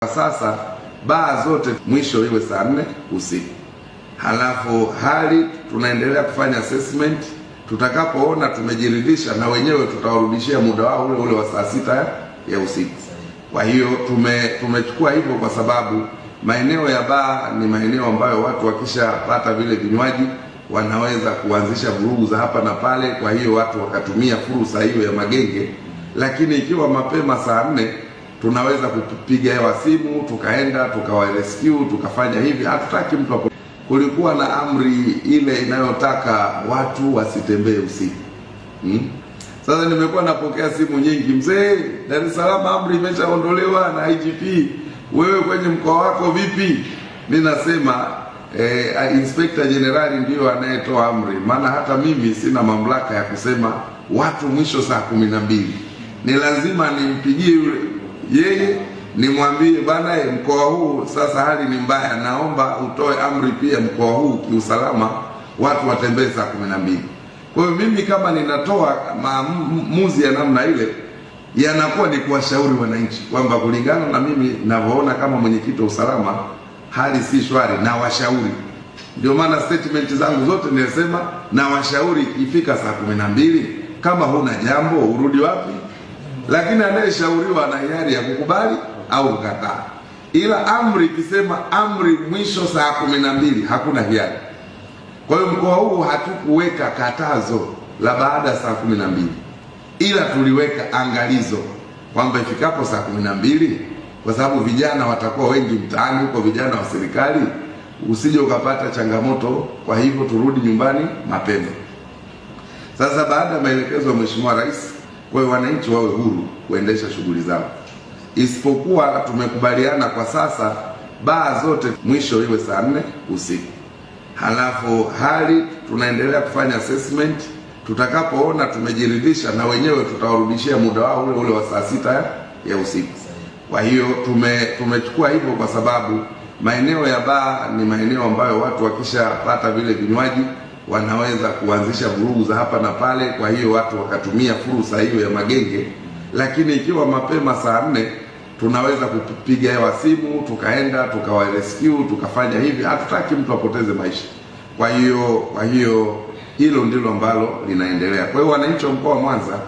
Sasa baa zote mwisho iwe saa 4 usiku. Halafu hali tunaendelea kufanya assessment, tutakapoona tumejiridhisha na wenyewe tutawarudishia muda wao ule ule wa saa 6 ya usiku. Kwa hiyo tumechukua hivyo kwa sababu maeneo ya baa ni maeneo ambayo watu wakishapata vile vinywaji wanaweza kuanzisha vurugu za hapa na pale, kwa hiyo watu wakatumia fursa hiyo ya magenge. Lakini ikiwa mapema saa 4 tunaweza kupiga hewa simu, tukaenda tukawarescue, tukafanya hivi. Hatutaki mtu kulikuwa na amri ile inayotaka watu wasitembee usiku. Sasa nimekuwa napokea simu nyingi, mzee, Dar es Salaam amri imeshaondolewa na IGP, wewe kwenye mkoa wako vipi? Mimi nasema Inspector General ndio anayetoa amri, maana hata mimi sina mamlaka ya kusema watu mwisho saa 12. Ni lazima nimpigie yeye nimwambie bana, mkoa huu sasa hali ni mbaya, naomba utoe amri pia mkoa huu kiusalama watu watembee saa 12. Kwa hiyo mimi kama ninatoa maamuzi ya namna ile, yanakuwa ni kuwashauri wananchi kwamba kulingana na mimi ninavyoona kama mwenyekiti wa usalama hali si shwari, na washauri. Ndio maana statement zangu zote nilisema na washauri ifika saa 12 kama huna jambo urudi wapi. Lakini anayeshauriwa ana hiari ya kukubali au kukataa. Ila amri ikisema amri mwisho saa 12 hakuna hiari. Kwa hiyo mkoa huu hatukuweka katazo la baada saa 12. Ila tuliweka angalizo kwamba ifikapo saa 12, kwa sababu vijana watakuwa wengi mtaani huko, vijana wa serikali, usije ukapata changamoto, kwa hivyo turudi nyumbani mapema. Sasa baada ya maelekezo ya Mheshimiwa Rais, kwa hiyo wananchi wawe huru kuendesha shughuli zao. Isipokuwa tumekubaliana kwa sasa baa zote mwisho iwe saa 4 usiku. Halafu hali tunaendelea kufanya assessment, tutakapoona tumejiridhisha na wenyewe tutawarudishia muda wao ule ule wa saa 6 ya usiku. Kwa hiyo tumechukua hivyo kwa sababu maeneo ya baa ni maeneo ambayo watu wakishapata vile vinywaji wanaweza kuanzisha vurugu za hapa na pale, kwa hiyo watu wakatumia fursa hiyo ya magenge. Lakini ikiwa mapema saa 4 tunaweza kupiga hewa simu, tukaenda tukawarescue, tukafanya hivi. Hatutaki mtu apoteze maisha. Kwa hiyo hilo ndilo ambalo linaendelea. Kwa hiyo wananchi wa mkoa wa Mwanza